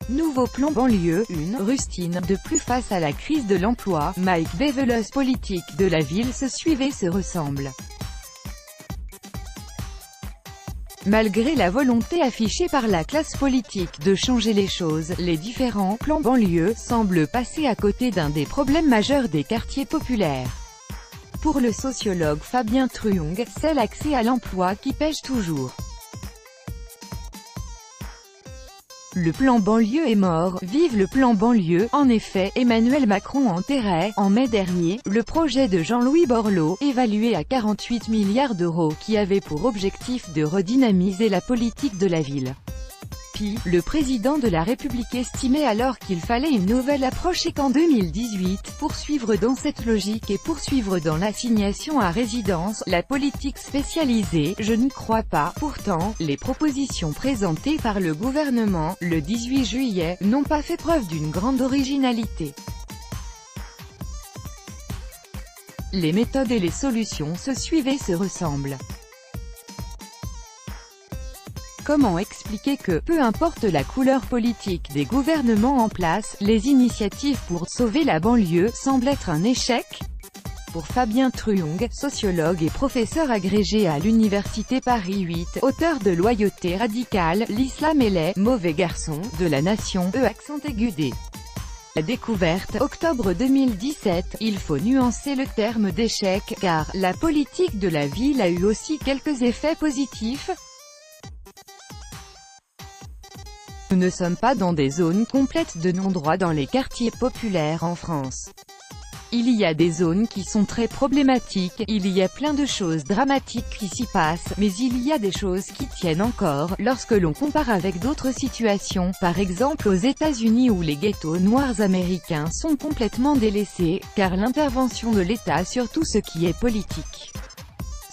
Nouveau plan banlieue 1, rustine de plus face à la crise de l'emploi. Mike Bevelos, politique de la ville se suivent et se ressemblent. Malgré la volonté affichée par la classe politique de changer les choses, les différents plans banlieue semblent passer à côté d'un des problèmes majeurs des quartiers populaires. Pour le sociologue Fabien Truong, c'est l'accès à l'emploi qui pèse toujours. Le plan banlieue est mort, vive le plan banlieue. En effet, Emmanuel Macron enterrait, en mai dernier, le projet de Jean-Louis Borloo, évalué à 48 milliards d'euros, qui avait pour objectif de redynamiser la politique de la ville. Puis, le président de la République estimait alors qu'il fallait une nouvelle approche et qu'en 2018, poursuivre dans cette logique et poursuivre dans l'assignation à résidence, la politique spécialisée, je n'y crois pas. Pourtant, les propositions présentées par le gouvernement, le 18 juillet, n'ont pas fait preuve d'une grande originalité. Les méthodes et les solutions se suivent et se ressemblent. Comment expliquer que, peu importe la couleur politique des gouvernements en place, les initiatives pour sauver la banlieue semblent être un échec? Pour Fabien Truong, sociologue et professeur agrégé à l'Université Paris 8, auteur de Loyauté radicale, l'islam et les « mauvais garçons » de la nation, accent aigu D. La découverte, octobre 2017, il faut nuancer le terme d'échec, car la politique de la ville a eu aussi quelques effets positifs. Nous ne sommes pas dans des zones complètes de non-droit dans les quartiers populaires en France. Il y a des zones qui sont très problématiques, il y a plein de choses dramatiques qui s'y passent, mais il y a des choses qui tiennent encore, lorsque l'on compare avec d'autres situations, par exemple aux États-Unis où les ghettos noirs américains sont complètement délaissés, car l'intervention de l'État sur tout ce qui est politique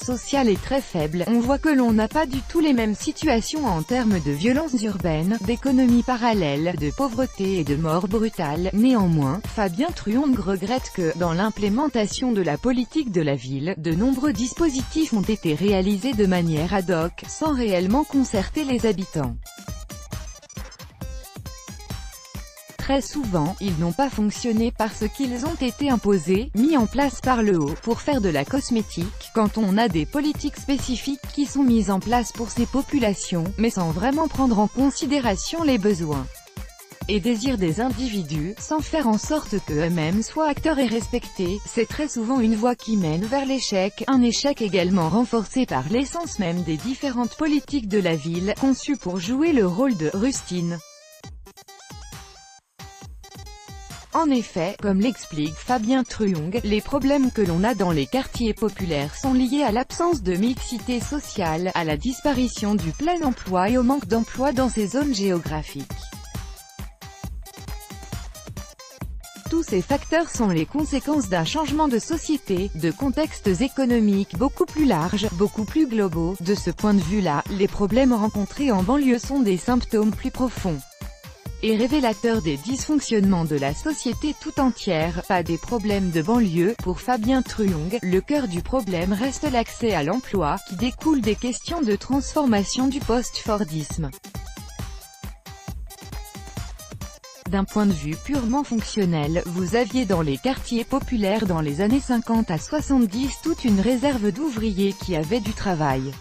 sociale est très faible. On voit que l'on n'a pas du tout les mêmes situations en termes de violences urbaines, d'économie parallèle, de pauvreté et de mort brutale. Néanmoins, Fabien Truong regrette que, dans l'implémentation de la politique de la ville, de nombreux dispositifs ont été réalisés de manière ad hoc, sans réellement concerter les habitants. Très souvent, ils n'ont pas fonctionné parce qu'ils ont été imposés, mis en place par le haut, pour faire de la cosmétique, quand on a des politiques spécifiques qui sont mises en place pour ces populations, mais sans vraiment prendre en considération les besoins et désirs des individus, sans faire en sorte qu'eux-mêmes soient acteurs et respectés. C'est très souvent une voie qui mène vers l'échec, un échec également renforcé par l'essence même des différentes politiques de la ville, conçues pour jouer le rôle de « rustine ». En effet, comme l'explique Fabien Truong, les problèmes que l'on a dans les quartiers populaires sont liés à l'absence de mixité sociale, à la disparition du plein emploi et au manque d'emploi dans ces zones géographiques. Tous ces facteurs sont les conséquences d'un changement de société, de contextes économiques beaucoup plus larges, beaucoup plus globaux. De ce point de vue-là, les problèmes rencontrés en banlieue sont des symptômes plus profonds et révélateur des dysfonctionnements de la société tout entière, pas des problèmes de banlieue. Pour Fabien Truong, le cœur du problème reste l'accès à l'emploi, qui découle des questions de transformation du post-fordisme. D'un point de vue purement fonctionnel, vous aviez dans les quartiers populaires dans les années 50 à 70 toute une réserve d'ouvriers qui avaient du travail.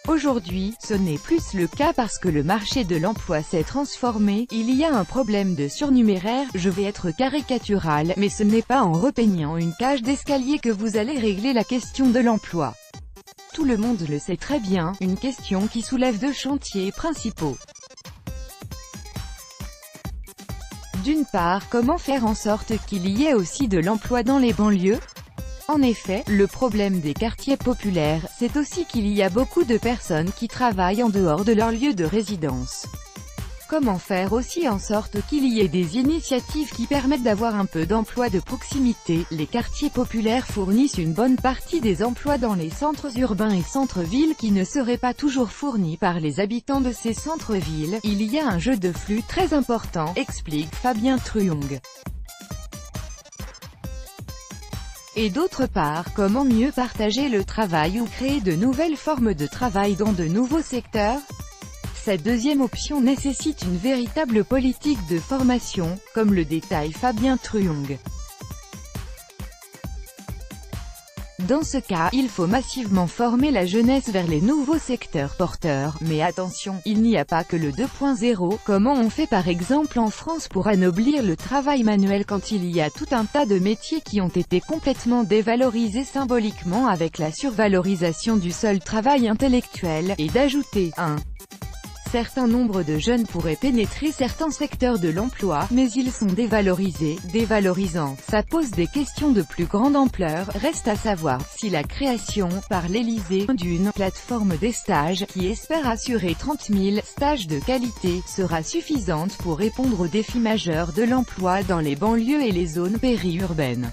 Aujourd'hui, ce n'est plus le cas parce que le marché de l'emploi s'est transformé, il y a un problème de surnuméraire. Je vais être caricatural, mais ce n'est pas en repeignant une cage d'escalier que vous allez régler la question de l'emploi. Tout le monde le sait très bien, une question qui soulève deux chantiers principaux. D'une part, comment faire en sorte qu'il y ait aussi de l'emploi dans les banlieues ? En effet, le problème des quartiers populaires, c'est aussi qu'il y a beaucoup de personnes qui travaillent en dehors de leur lieu de résidence. Comment faire aussi en sorte qu'il y ait des initiatives qui permettent d'avoir un peu d'emploi de proximité? Les quartiers populaires fournissent une bonne partie des emplois dans les centres urbains et centres-villes qui ne seraient pas toujours fournis par les habitants de ces centres-villes. Il y a un jeu de flux très important, explique Fabien Truong. Et d'autre part, comment mieux partager le travail ou créer de nouvelles formes de travail dans de nouveaux secteurs? Cette deuxième option nécessite une véritable politique de formation, comme le détaille Fabien Truong. Dans ce cas, il faut massivement former la jeunesse vers les nouveaux secteurs porteurs. Mais attention, il n'y a pas que le 2.0. Comment on fait par exemple en France pour anoblir le travail manuel quand il y a tout un tas de métiers qui ont été complètement dévalorisés symboliquement avec la survalorisation du seul travail intellectuel, et d'ajouter un certain nombre de jeunes pourraient pénétrer certains secteurs de l'emploi, mais ils sont dévalorisés, dévalorisants. Ça pose des questions de plus grande ampleur. Reste à savoir si la création, par l'Élysée, d'une plateforme des stages, qui espère assurer 30 000 stages de qualité, sera suffisante pour répondre aux défis majeurs de l'emploi dans les banlieues et les zones périurbaines.